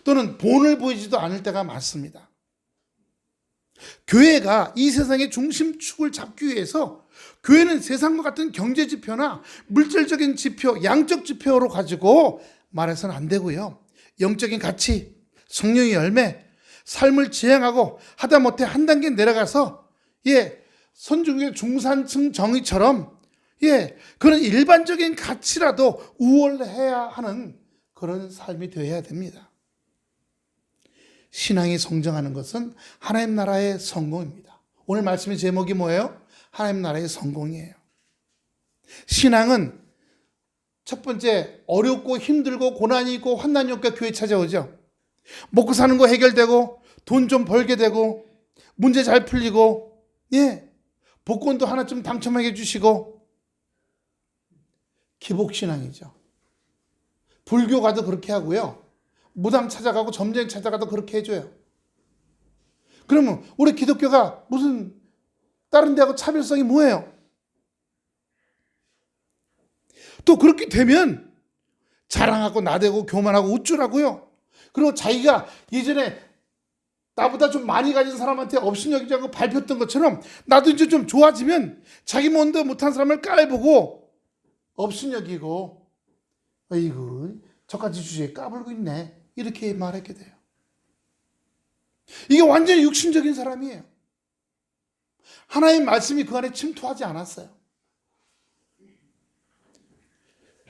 또는 본을 보이지도 않을 때가 많습니다. 교회가 이 세상의 중심축을 잡기 위해서 교회는 세상과 같은 경제 지표나 물질적인 지표, 양적 지표로 가지고 말해서는 안 되고요. 영적인 가치, 성령의 열매, 삶을 지향하고 하다못해 한 단계 내려가서 선진국의 중산층 정의처럼 그런 일반적인 가치라도 우월해야 하는 그런 삶이 되어야 됩니다. 신앙이 성장하는 것은 하나님 나라의 성공입니다. 오늘 말씀의 제목이 뭐예요? 하나님 나라의 성공이에요. 신앙은 첫 번째, 어렵고 힘들고 고난이 있고 환난이 없게 교회 찾아오죠. 먹고 사는 거 해결되고 돈 좀 벌게 되고 문제 잘 풀리고 복권도 하나쯤 당첨하게 해주시고. 기복신앙이죠. 불교 가도 그렇게 하고요. 무당 찾아가고 점쟁이 찾아가도 그렇게 해줘요. 그러면 우리 기독교가 무슨 다른 데하고 차별성이 뭐예요? 또 그렇게 되면 자랑하고 나대고 교만하고 우쭐하고요. 그리고 자기가 예전에 나보다 좀 많이 가진 사람한테 업신여기지 않고 밟혔던 것처럼 나도 이제 좀 좋아지면 자기 뭔도 못한 사람을 깔보고 업신여기고 어이구 저까지 주제에 까불고 있네 이렇게 말하게 돼요. 이게 완전히 육신적인 사람이에요. 하나님의 말씀이 그 안에 침투하지 않았어요.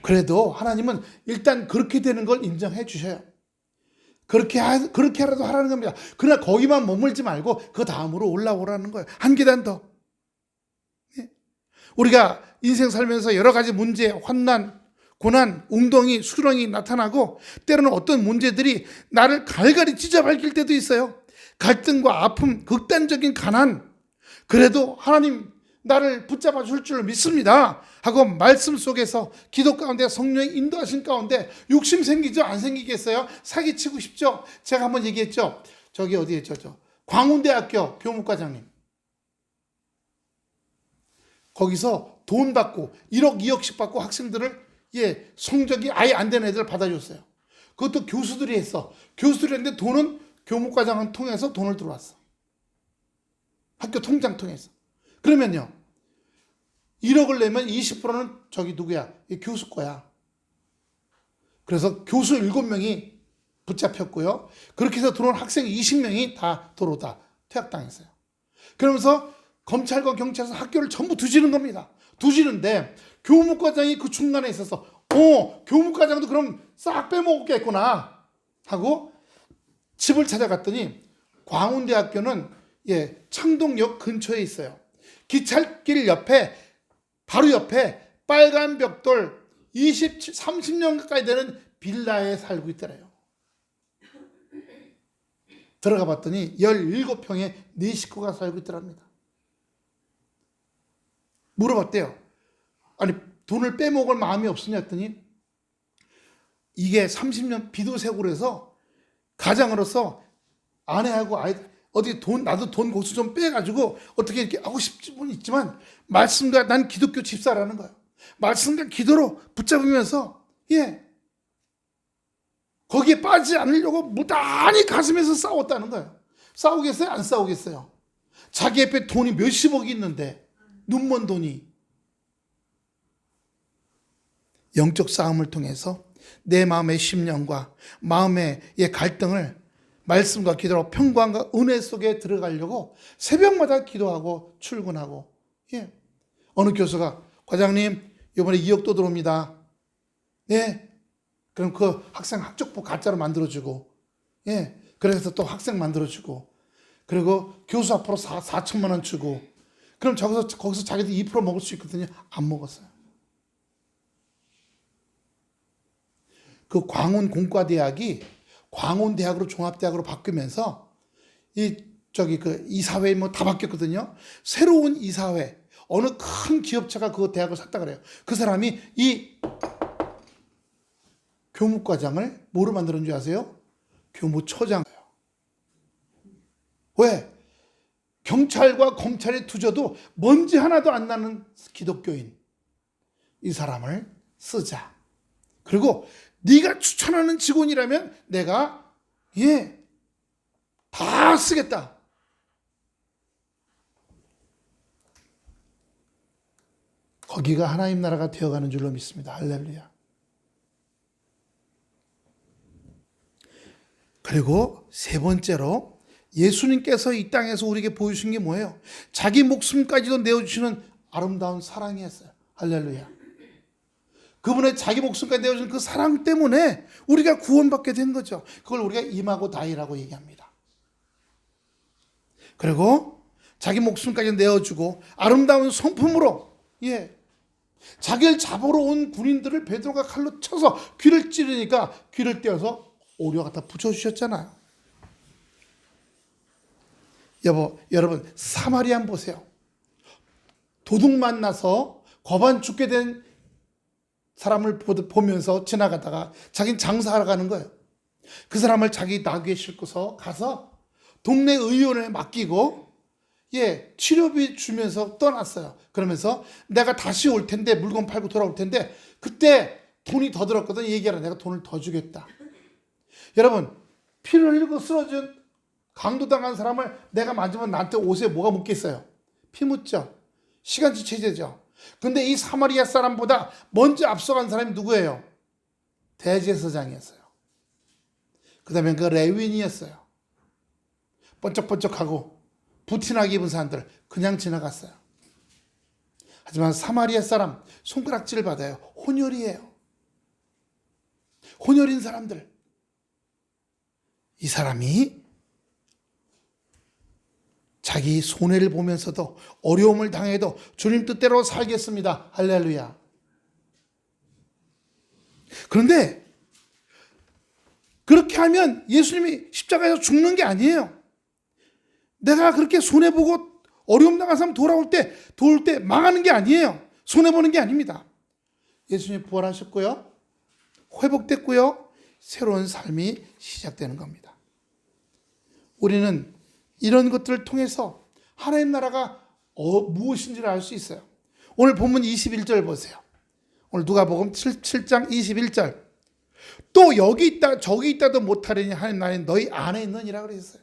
그래도 하나님은 일단 그렇게 되는 걸 인정해 주셔요. 그렇게라도 하라는 겁니다. 그러나 거기만 머물지 말고 그 다음으로 올라오라는 거예요. 한 계단 더. 우리가 인생 살면서 여러 가지 문제, 환난, 고난, 웅덩이, 수렁이 나타나고 때로는 어떤 문제들이 나를 갈갈이 찢어밟힐 때도 있어요. 갈등과 아픔, 극단적인 가난. 그래도 하나님 나를 붙잡아 줄 줄 믿습니다 하고 말씀 속에서 기도 가운데 성령의 인도하신 가운데 욕심 생기죠? 안 생기겠어요? 사기치고 싶죠? 제가 한번 얘기했죠. 저기 어디에 광운대학교 교무과장님 거기서 돈 받고 1억 2억씩 받고 학생들을 성적이 아예 안 되는 애들 받아줬어요. 그것도 교수들이 했어. 교수들이 했는데 돈은 교무과장을 통해서 돈을 들어왔어. 학교 통장 통해서. 그러면요 1억을 내면 20%는 저기 누구야? 이 교수 거야. 그래서 교수 7명이 붙잡혔고요. 그렇게 해서 들어온 학생 20명이 다 도로다 퇴학당했어요. 그러면서 검찰과 경찰에서 학교를 전부 두지는 겁니다. 두지는데 교무과장이 그 중간에 있어서 교무과장도 그럼 싹 빼먹었겠구나 하고 집을 찾아갔더니 광운대학교는 창동역 근처에 있어요. 기찻길 옆에 바로 옆에 빨간 벽돌 30년 가까이 되는 빌라에 살고 있더래요. 들어가 봤더니 17평에 4식구가 살고 있더랍니다. 물어봤대요. 아니 돈을 빼먹을 마음이 없으냐 했더니 이게 30년 비도 세고 그래서 가장으로서 아내하고 아이들 어디 나도 돈 고수 좀 빼가지고 어떻게 이렇게 하고 싶은 있지만 말씀과 난 기독교 집사라는 거예요. 말씀과 기도로 붙잡으면서 거기에 빠지지 않으려고 무단히 가슴에서 싸웠다는 거예요. 싸우겠어요? 안 싸우겠어요? 자기 옆에 돈이 몇십억이 있는데 눈먼 돈이. 영적 싸움을 통해서 내 마음의 심령과 마음의 갈등을 말씀과 기도로 평강과 은혜 속에 들어가려고 새벽마다 기도하고 출근하고 어느 교수가 과장님 이번에 2억 또 들어옵니다. 그럼 그 학생 학적부 가짜로 만들어주고 그래서 또 학생 만들어주고 그리고 교수 앞으로 4천만 원 주고 그럼 거기서 자기들 2% 먹을 수 있거든요. 안 먹었어요. 그 광운 공과대학이 광운대학으로 종합대학으로 바뀌면서 그 이사회 뭐 다 바뀌었거든요. 새로운 이사회, 어느 큰 기업체가 그 대학을 샀다 그래요. 그 사람이 이 교무과장을 뭐로 만드는 줄 아세요? 교무처장. 왜? 경찰과 검찰의 투저도 먼지 하나도 안 나는 기독교인 이 사람을 쓰자. 그리고 네가 추천하는 직원이라면 내가 다 쓰겠다. 거기가 하나님 나라가 되어가는 줄로 믿습니다. 할렐루야. 그리고 세 번째로 예수님께서 이 땅에서 우리에게 보여주신 게 뭐예요? 자기 목숨까지도 내어주시는 아름다운 사랑이었어요. 할렐루야. 그분의 자기 목숨까지 내어주는 그 사랑 때문에 우리가 구원받게 된 거죠. 그걸 우리가 임하고 다이라고 얘기합니다. 그리고 자기 목숨까지 내어주고 아름다운 성품으로 자기를 잡으러 온 군인들을 베드로가 칼로 쳐서 귀를 찌르니까 귀를 떼어서 오려 갖다 붙여주셨잖아요. 여러분 사마리안 보세요. 도둑 만나서 거반 죽게 된 사람을 보면서 지나가다가 자기는 장사하러 가는 거예요. 그 사람을 자기 나귀에 싣고서 가서 동네 의원에 맡기고 치료비 주면서 떠났어요. 그러면서 내가 다시 올 텐데 물건 팔고 돌아올 텐데 그때 돈이 더 들었거든. 얘기하라. 내가 돈을 더 주겠다. 여러분 피를 흘리고 쓰러진 강도당한 사람을 내가 만지면 나한테 옷에 뭐가 묻겠어요? 피 묻죠. 시간치 체제죠. 근데 이 사마리아 사람보다 먼저 앞서간 사람이 누구예요? 대제사장이었어요. 그 다음에 그 레위인이었어요. 번쩍번쩍하고 부티나게 입은 사람들 그냥 지나갔어요. 하지만 사마리아 사람 손가락질을 받아요. 혼혈이에요. 혼혈인 사람들. 이 사람이 자기 손해를 보면서도 어려움을 당해도 주님 뜻대로 살겠습니다. 할렐루야. 그런데 그렇게 하면 예수님이 십자가에서 죽는 게 아니에요. 내가 그렇게 손해보고 어려움 당한 사람 도울 때 망하는 게 아니에요. 손해보는 게 아닙니다. 예수님이 부활하셨고요. 회복됐고요. 새로운 삶이 시작되는 겁니다. 우리는 이런 것들을 통해서 하나님 나라가 무엇인지를 알 수 있어요. 오늘 본문 21절 보세요. 오늘 누가복음 7장 21절. 또 여기 있다 저기 있다도 못하리니 하나님 나라는 너희 안에 있느니라 그랬어요.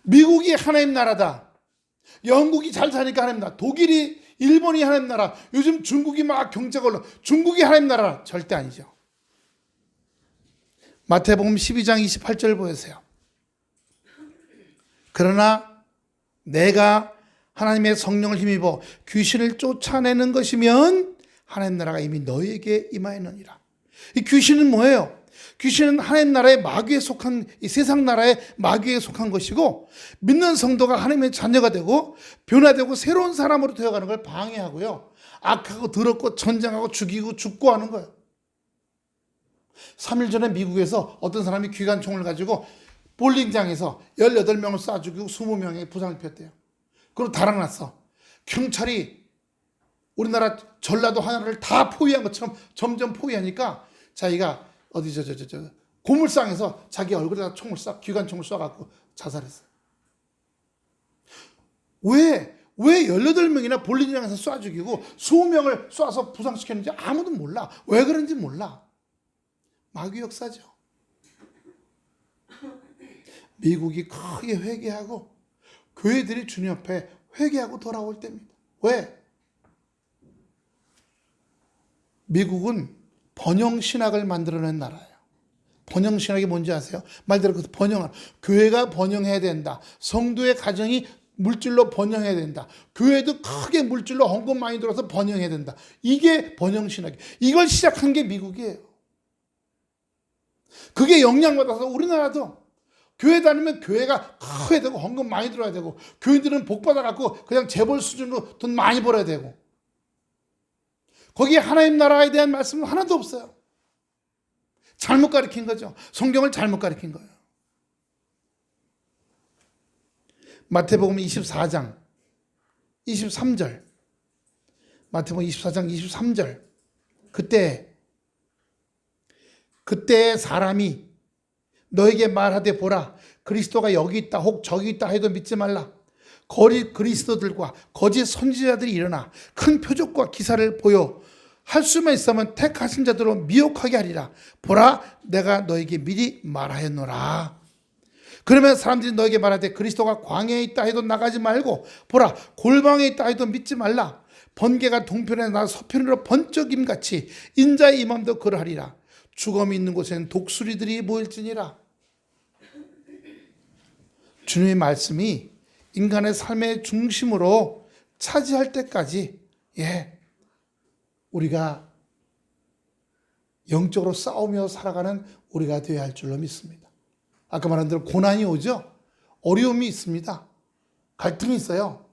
미국이 하나님 나라다. 영국이 잘 사니까 하나님 나라. 독일이 일본이 하나님 나라. 요즘 중국이 막 경제가 올라. 중국이 하나님 나라. 절대 아니죠. 마태복음 12장 28절 보세요. 그러나 내가 하나님의 성령을 힘입어 귀신을 쫓아내는 것이면 하나님 나라가 이미 너희에게 임하였느니라. 이 귀신은 뭐예요? 귀신은 하나님 나라의 마귀에 속한 이 세상 나라의 마귀에 속한 것이고 믿는 성도가 하나님의 자녀가 되고 변화되고 새로운 사람으로 되어가는 걸 방해하고요. 악하고 더럽고 전쟁하고 죽이고 죽고 하는 거예요. 3일 전에 미국에서 어떤 사람이 기관총을 가지고 볼링장에서 18명을 쏴 죽이고 20명의 부상을 입혔대요. 그리고 달아났어. 경찰이 우리나라 전라도 하나를 다 포위한 것처럼 점점 포위하니까 자기가 어디 고물상에서 자기 얼굴에다 기관총을 쏴갖고 자살했어요. 왜 18명이나 볼링장에서 쏴 죽이고 20명을 쏴서 부상시켰는지 아무도 몰라. 왜 그런지 몰라. 마귀 역사죠. 미국이 크게 회개하고 교회들이 주님 앞에 회개하고 돌아올 때입니다. 왜? 미국은 번영신학을 만들어낸 나라예요. 번영신학이 뭔지 아세요? 말 그대로 번영하는. 교회가 번영해야 된다. 성도의 가정이 물질로 번영해야 된다. 교회도 크게 물질로 헌금 많이 들어서 번영해야 된다. 이게 번영신학이에요. 이걸 시작한 게 미국이에요. 그게 영향받아서 우리나라도 교회 다니면 교회가 커야 되고 헌금 많이 들어야 되고 교인들은 복 받아갖고 그냥 재벌 수준으로 돈 많이 벌어야 되고 거기에 하나님 나라에 대한 말씀은 하나도 없어요. 잘못 가르친 거죠. 성경을 잘못 가르친 거예요. 마태복음 24장 23절 마태복음 24장 23절 그때 사람이 너에게 말하되 보라 그리스도가 여기 있다 혹 저기 있다 해도 믿지 말라. 거짓 그리스도들과 거짓 선지자들이 일어나 큰 표적과 기사를 보여 할 수만 있으면 택하신 자들로 미혹하게 하리라. 보라 내가 너에게 미리 말하였노라. 그러면 사람들이 너에게 말하되 그리스도가 광야에 있다 해도 나가지 말고 보라 골방에 있다 해도 믿지 말라. 번개가 동편에 나 서편으로 번쩍임같이 인자의 임함도 그러하리라. 죽음이 있는 곳에는 독수리들이 모일지니라. 주님의 말씀이 인간의 삶의 중심으로 차지할 때까지 우리가 영적으로 싸우며 살아가는 우리가 되어야 할 줄로 믿습니다. 아까 말한 대로 고난이 오죠. 어려움이 있습니다. 갈등이 있어요.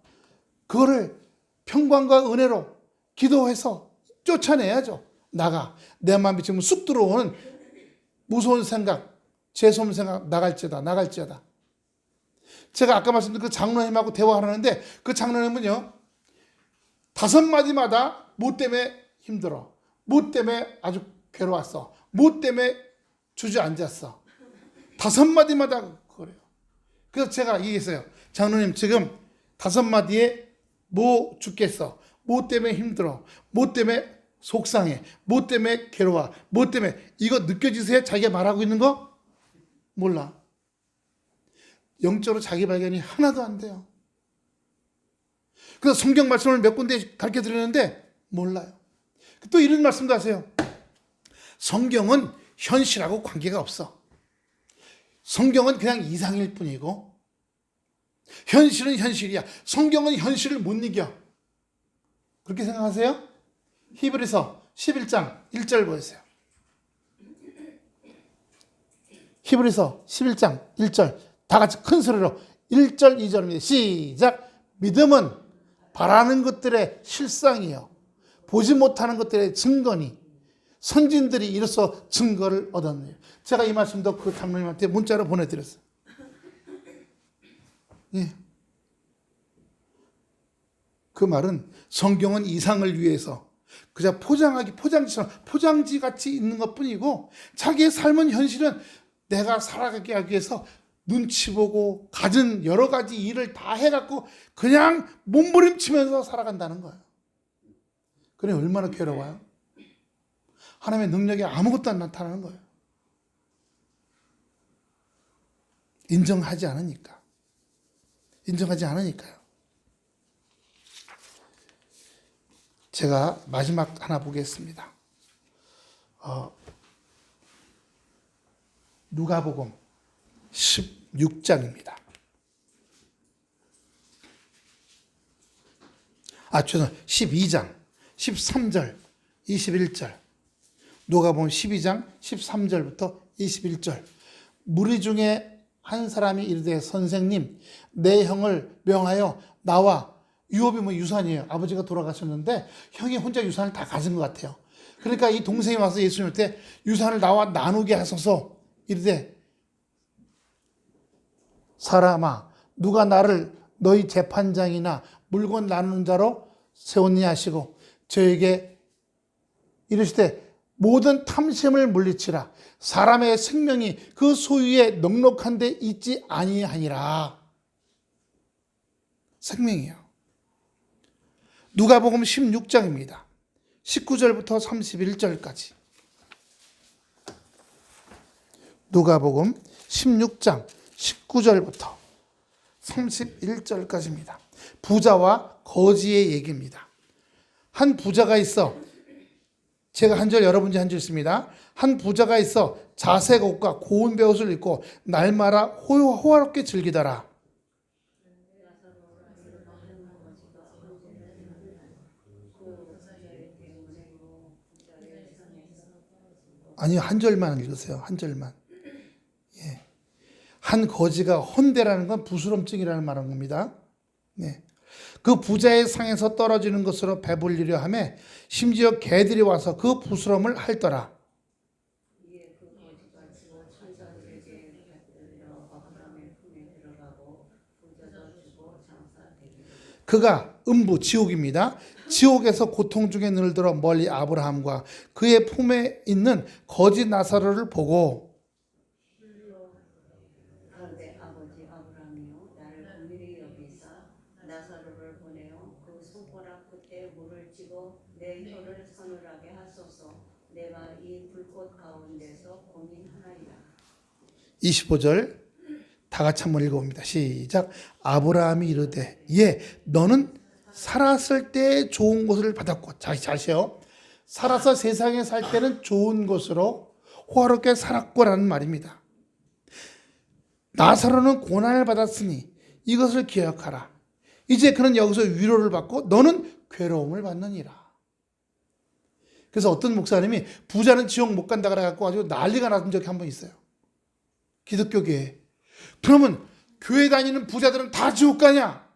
그거를 평강과 은혜로 기도해서 쫓아내야죠. 내 마음에 지금 쑥 들어오는 무서운 생각, 재수없는 생각 나갈지어다. 제가 아까 말씀드린 그 장로님하고 대화를 하는데 그 장로님은요 5마디마다 뭐 때문에 힘들어, 뭐 때문에 아주 괴로웠어, 뭐 때문에 주저앉았어. 5마디마다 그래요. 그래서 제가 얘기했어요. 장로님 지금 5마디에 뭐 죽겠어, 뭐 때문에 힘들어, 뭐 때문에 속상해, 뭐 때문에 괴로워, 뭐 때문에 이거 느껴지세요? 자기가 말하고 있는 거? 몰라. 영적으로 자기 발견이 하나도 안 돼요. 그래서 성경 말씀을 몇 군데 가르쳐 드리는데 몰라요. 또 이런 말씀도 하세요. 성경은 현실하고 관계가 없어. 성경은 그냥 이상일 뿐이고 현실은 현실이야. 성경은 현실을 못 이겨. 그렇게 생각하세요? 히브리서 11장 1절 보세요. 히브리서 11장 1절 다 같이 큰 소리로 1절 2절입니다. 시작. 믿음은 바라는 것들의 실상이요 보지 못하는 것들의 증거니 선진들이 이로써 증거를 얻었네요. 제가 이 말씀도 그 장로님한테 문자로 보내드렸어요. 그 말은 성경은 이상을 위해서 그저 포장지 같이 있는 것뿐이고 자기의 삶은 현실은 내가 살아가게 하기 위해서 눈치 보고 가진 여러 가지 일을 다 해갖고 그냥 몸부림치면서 살아간다는 거예요. 그래 얼마나 괴로워요. 하나님의 능력이 아무것도 안 나타나는 거예요. 인정하지 않으니까요. 제가 마지막 하나 보겠습니다. 누가복음 16장입니다. 죄송합니다. 12장 13절 21절 누가복음 12장 13절부터 21절 무리 중에 한 사람이 이르되 선생님 내 형을 명하여 나와 유업이 유산이에요. 아버지가 돌아가셨는데 형이 혼자 유산을 다 가진 것 같아요. 그러니까 이 동생이 와서 예수님한테 유산을 나와 나누게 하소서 이르되 사람아 누가 나를 너희 재판장이나 물건 나누는 자로 세웠니 하시고 저에게 이르시되 모든 탐심을 물리치라. 사람의 생명이 그 소유에 넉넉한 데 있지 아니하니라. 생명이요. 누가복음 16장입니다. 19절부터 31절까지. 누가복음 16장 19절부터 31절까지입니다. 부자와 거지의 얘기입니다. 한 부자가 있어. 제가 한 절 여러분이 한 줄 있습니다. 한 부자가 있어 자색 옷과 고운 베옷을 입고 날마다 호화롭게 즐기더라. 아니요, 한 절만 읽으세요. 한 절만. 한 거지가 헌대라는 건 부스럼증이라는 말인 겁니다. 네. 그 부자의 상에서 떨어지는 것으로 배불리려 하며 심지어 개들이 와서 그 부스럼을 핥더라. 그가 음부 지옥입니다. 지옥에서 고통 중에 늘들어 멀리 아브라함과 그의 품에 있는 거지 나사로를 보고 그런데 아버지 아브라함이요 나를 긍휼히 여기사 나사로를 보내어 그 손가락 끝에 물을 찍어 내 혀를 서늘하게 하소서. 내가 이 불꽃 가운데서 고민하나이다. 25절 다 같이 한번 읽어봅니다. 시작. 아브라함이 이르되 너는 살았을 때 좋은 것을 받았고, 자세요. 살아서 세상에 살 때는 좋은 것으로 호화롭게 살았고라는 말입니다. 나사로는 고난을 받았으니 이것을 기억하라. 이제 그는 여기서 위로를 받고 너는 괴로움을 받느니라. 그래서 어떤 목사님이 부자는 지옥 못 간다 그래갖고 아주 난리가 났던 적이 한 번 있어요. 기독교 교회에. 그러면 교회 다니는 부자들은 다 지옥 가냐?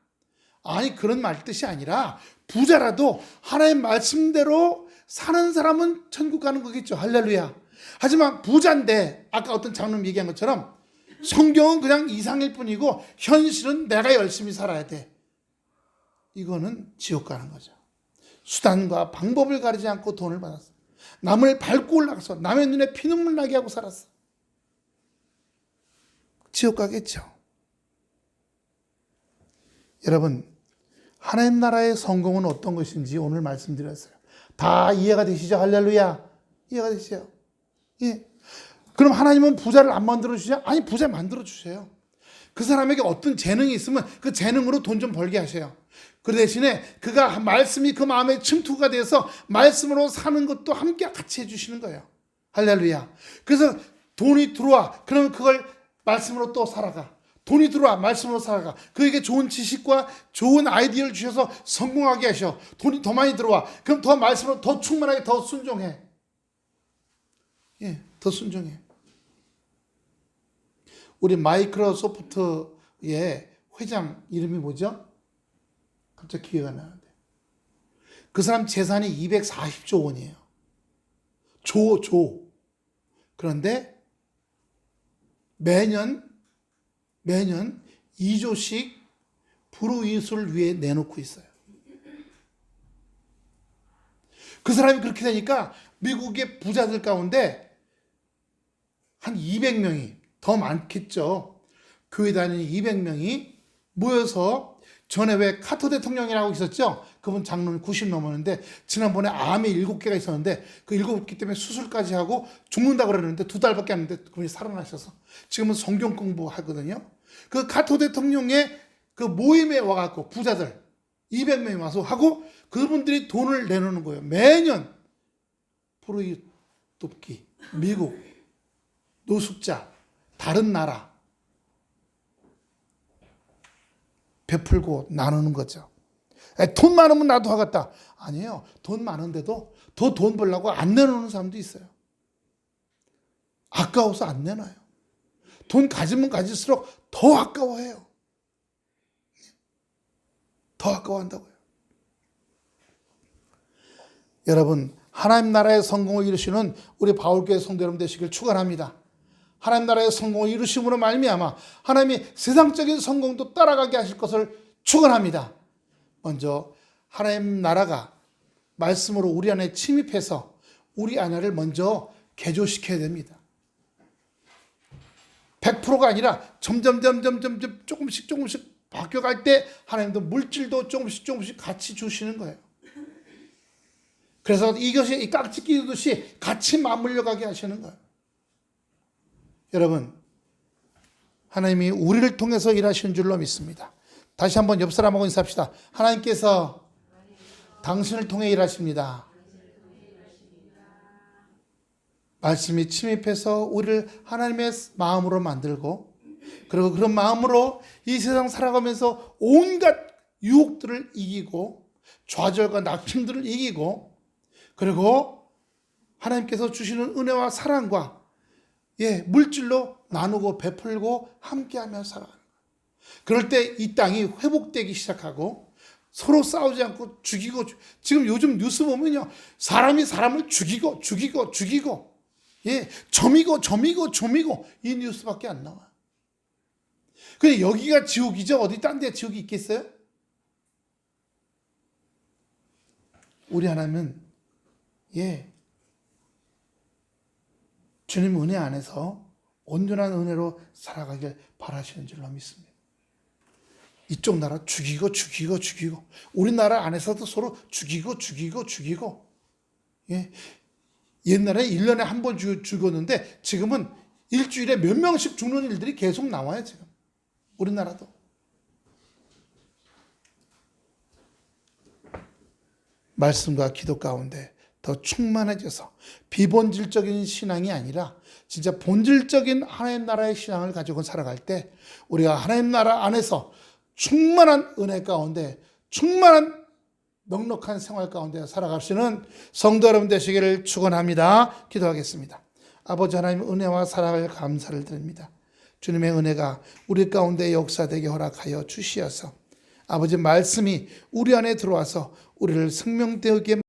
아니, 그런 말 뜻이 아니라 부자라도 하나님 말씀대로 사는 사람은 천국 가는 거겠죠. 할렐루야. 하지만 부자인데 아까 어떤 장로님 얘기한 것처럼 성경은 그냥 이상일 뿐이고 현실은 내가 열심히 살아야 돼. 이거는 지옥 가는 거죠. 수단과 방법을 가리지 않고 돈을 받았어. 남을 밟고 올라가서 남의 눈에 피눈물 나게 하고 살았어. 지옥 가겠죠. 여러분, 하나님 나라의 성공은 어떤 것인지 오늘 말씀드렸어요. 다 이해가 되시죠? 할렐루야. 이해가 되시죠? 예. 그럼 하나님은 부자를 안 만들어주죠? 아니, 부자 만들어주세요. 그 사람에게 어떤 재능이 있으면 그 재능으로 돈 좀 벌게 하세요. 그 대신에 그가 말씀이 그 마음에 침투가 돼서 말씀으로 사는 것도 함께 같이 해주시는 거예요. 할렐루야. 그래서 돈이 들어와. 그러면 그걸 말씀으로 또 살아가. 돈이 들어와. 말씀으로 살아가. 그에게 좋은 지식과 좋은 아이디어를 주셔서 성공하게 하셔. 돈이 더 많이 들어와. 그럼 더 말씀으로 더 충만하게 더 순종해. 예, 더 순종해. 우리 마이크로소프트의 회장 이름이 뭐죠? 갑자기 기회가 나는데. 그 사람 재산이 240조 원이에요. 조. 그런데 매년 2조씩 불우이웃을 위해 내놓고 있어요. 그 사람이 그렇게 되니까 미국의 부자들 가운데 한 200명이, 더 많겠죠. 교회 다니는 200명이 모여서, 전에 왜 카터 대통령이라고 있었죠? 그분 장로는 90 넘었는데 지난번에 암이 7개가 있었는데 그 7개 때문에 수술까지 하고 죽는다고 그러는데 2달밖에 안 했는데 그분이 살아나셔서 지금은 성경 공부하거든요. 그 카터 대통령의 그 모임에 와갖고 부자들 200명이 와서 하고 그분들이 돈을 내놓는 거예요. 매년 프로이 돕기, 미국, 노숙자, 다른 나라 베풀고 나누는 거죠. 돈 많으면 나도 하겠다. 아니에요. 돈 많은데도 더 돈 벌려고 안 내놓는 사람도 있어요. 아까워서 안 내놔요. 돈 가지면 가질수록 더 아까워해요. 더 아까워한다고요. 여러분, 하나님 나라의 성공을 이루시는 우리 바울교회 성도 여러분 되시길 축원합니다. 하나님 나라의 성공을 이루심으로 말미암아 하나님이 세상적인 성공도 따라가게 하실 것을 축원합니다. 먼저 하나님 나라가 말씀으로 우리 안에 침입해서 우리 안을 먼저 개조시켜야 됩니다. 100%가 아니라 점점 조금씩 바뀌어갈 때 하나님도 물질도 조금씩 같이 주시는 거예요. 그래서 이것이 이 깍지 끼듯이 같이 맞물려 가게 하시는 거예요. 여러분, 하나님이 우리를 통해서 일하시는 줄로 믿습니다. 다시 한번 옆 사람하고 인사합시다. 하나님께서 당신을 통해 일하십니다. 말씀이 침입해서 우리를 하나님의 마음으로 만들고, 그리고 그런 마음으로 이 세상 살아가면서 온갖 유혹들을 이기고 좌절과 낙심들을 이기고, 그리고 하나님께서 주시는 은혜와 사랑과 물질로 나누고 베풀고 함께하며 살아가는 거예요. 그럴 때 이 땅이 회복되기 시작하고 서로 싸우지 않고 죽이고, 지금 요즘 뉴스 보면요, 사람이 사람을 죽이고 예, 점이고 이 뉴스밖에 안 나와. 근데 여기가 지옥이죠. 어디 딴 데 지옥이 있겠어요? 우리 하나님은 주님 은혜 안에서 온전한 은혜로 살아가길 바라시는 줄로 믿습니다. 이쪽 나라 죽이고 우리나라 안에서도 서로 죽이고 예. 옛날에 1년에 한 번 죽었는데 지금은 일주일에 몇 명씩 죽는 일들이 계속 나와요. 지금 우리나라도. 말씀과 기도 가운데 더 충만해져서 비본질적인 신앙이 아니라 진짜 본질적인 하나님 나라의 신앙을 가지고 살아갈 때 우리가 하나님 나라 안에서 충만한 은혜 가운데 충만한 넉넉한 생활 가운데 살아갈 수 있는 성도 여러분 되시기를 축원합니다. 기도하겠습니다. 아버지 하나님, 은혜와 사랑을 감사를 드립니다. 주님의 은혜가 우리 가운데 역사되게 허락하여 주시어서 아버지 말씀이 우리 안에 들어와서 우리를 생명되게